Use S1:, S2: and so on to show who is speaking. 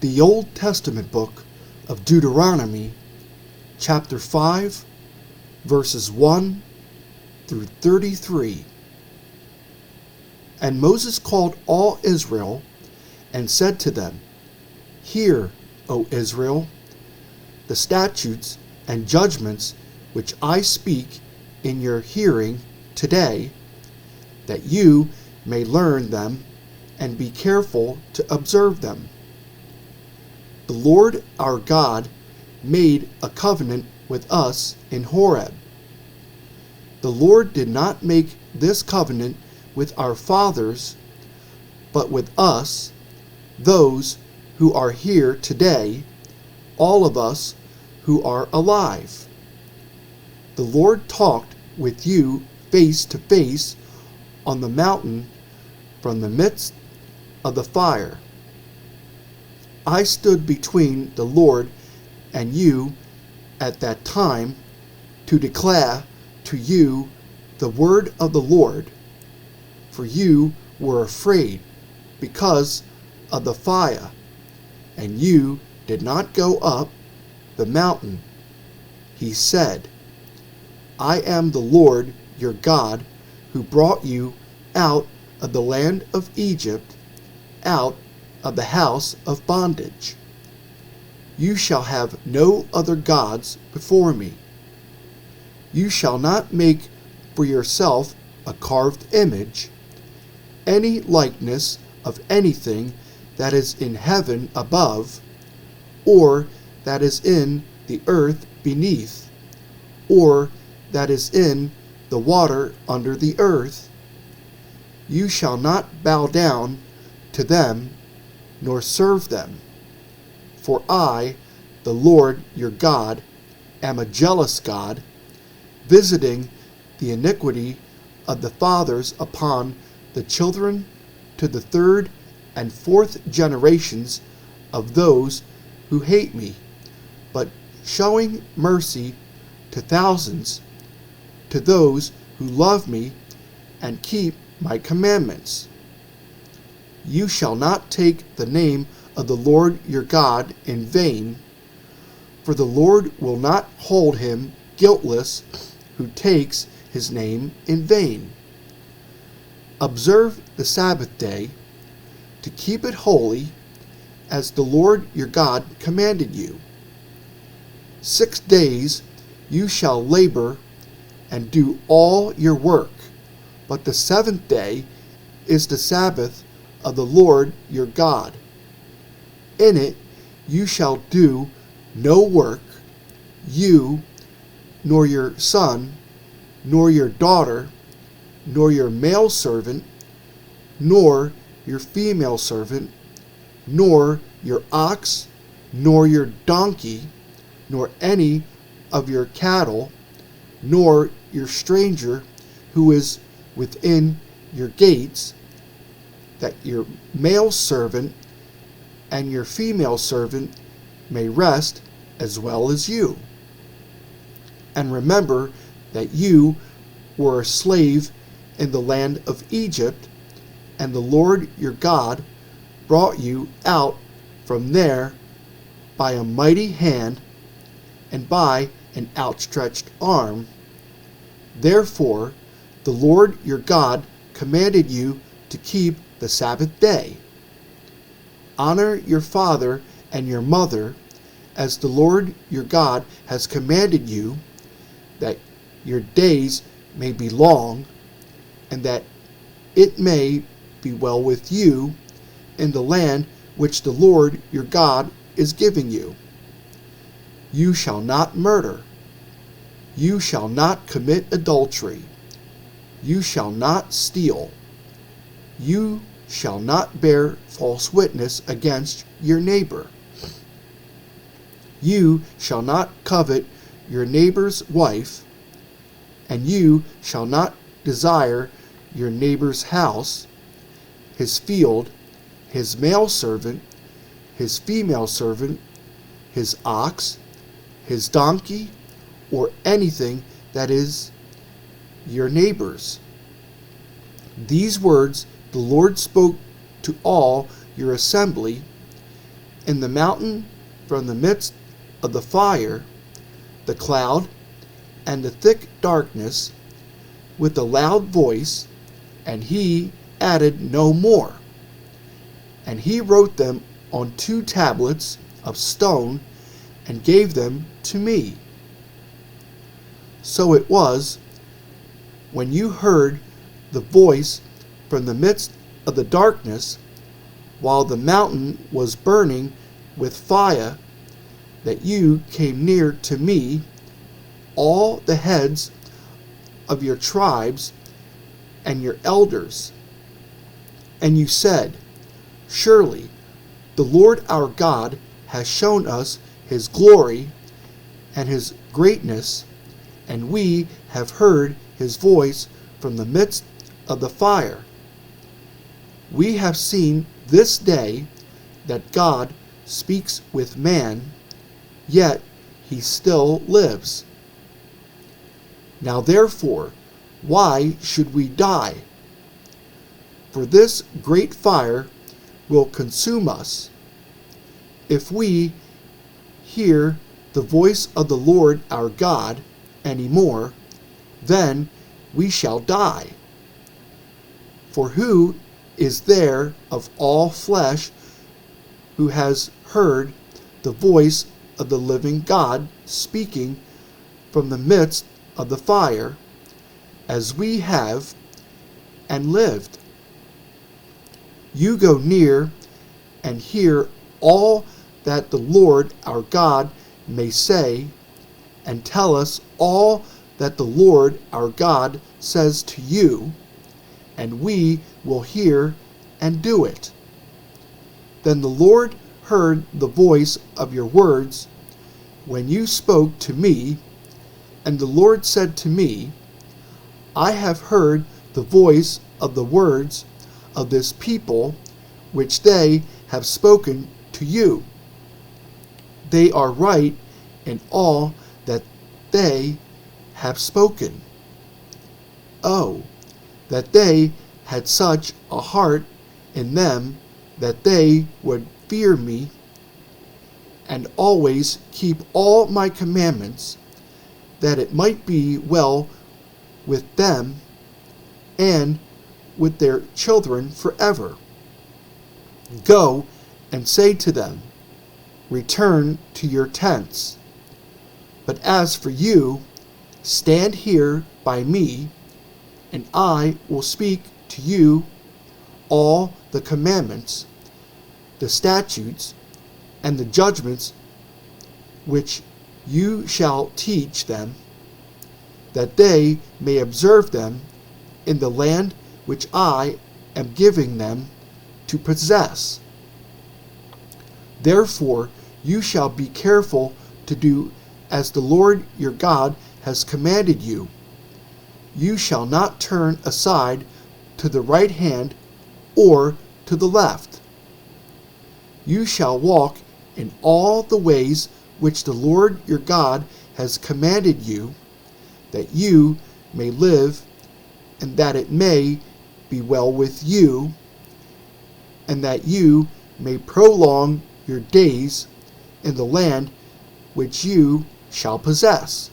S1: The Old Testament book of Deuteronomy, chapter 5, verses 1 through 33. And Moses called all Israel and said to them, Hear, O Israel, the statutes and judgments which I speak in your hearing today, that you may learn them and be careful to observe them. The Lord our God made a covenant with us in Horeb. The Lord did not make this covenant with our fathers, but with us, those who are here today, all of us who are alive. The Lord talked with you face to face on the mountain from the midst of the fire. I stood between the Lord and you at that time to declare to you the word of the Lord, for you were afraid because of the fire, and you did not go up the mountain. He said, I am the Lord your God, who brought you out of the land of Egypt, out of the house of bondage. You shall have no other gods before me. You shall not make for yourself a carved image, any likeness of anything that is in heaven above, or that is in the earth beneath, or that is in the water under the earth. You shall not bow down to them, nor serve them. For I, the Lord your God, am a jealous God, visiting the iniquity of the fathers upon the children to the third and fourth generations of those who hate me, but showing mercy to thousands, to those who love me and keep my commandments. You shall not take the name of the Lord your God in vain, for the Lord will not hold him guiltless who takes his name in vain. Observe the Sabbath day to keep it holy, as the Lord your God commanded you. 6 days you shall labor and do all your work, but the seventh day is the Sabbath of the Lord your God. In it you shall do no work, you, nor your son, nor your daughter, nor your male servant, nor your female servant, nor your ox, nor your donkey, nor any of your cattle, nor your stranger who is within your gates, that your male servant and your female servant may rest as well as you. And remember that you were a slave in the land of Egypt, and the Lord your God brought you out from there by a mighty hand and by an outstretched arm. Therefore, the Lord your God commanded you to keep the Sabbath day. Honor your father and your mother, as the Lord your God has commanded you, that your days may be long, and that it may be well with you in the land which the Lord your God is giving you. You shall not murder. You shall not commit adultery. You shall not steal. You shall not bear false witness against your neighbor. You shall not covet your neighbor's wife, and you shall not desire your neighbor's house, his field, his male servant, his female servant, his ox, his donkey, or anything that is your neighbor's. These words the Lord spoke to all your assembly in the mountain from the midst of the fire, the cloud, and the thick darkness, with a loud voice, and he added no more. And he wrote them on 2 tablets of stone, and gave them to me. So it was, when you heard the voice from the midst of the darkness, while the mountain was burning with fire, that you came near to me, all the heads of your tribes and your elders. And you said, Surely the Lord our God has shown us his glory and his greatness, and we have heard his voice from the midst of the fire. We have seen this day that God speaks with man, yet he still lives. Now therefore, why should we die? For this great fire will consume us. If we hear the voice of the Lord our God any more, then we shall die. For who is there of all flesh who has heard the voice of the living God speaking from the midst of the fire, as we have, and lived? You go near and hear all that the Lord our God may say, and tell us all that the Lord our God says to you, and we will hear and do it. Then the Lord heard the voice of your words when you spoke to me, and the Lord said to me, I have heard the voice of the words of this people which they have spoken to you. They are right in all that they have spoken. Oh, that they had such a heart in them that they would fear me and always keep all my commandments, that it might be well with them and with their children forever. Go and say to them, Return to your tents. But as for you, stand here by me, and I will speak to you all the commandments, the statutes, and the judgments which you shall teach them, that they may observe them in the land which I am giving them to possess. Therefore you shall be careful to do as the Lord your God has commanded you. You shall not turn aside to the right hand or to the left. You shall walk in all the ways which the Lord your God has commanded you, that you may live, and that it may be well with you, and that you may prolong your days in the land which you shall possess.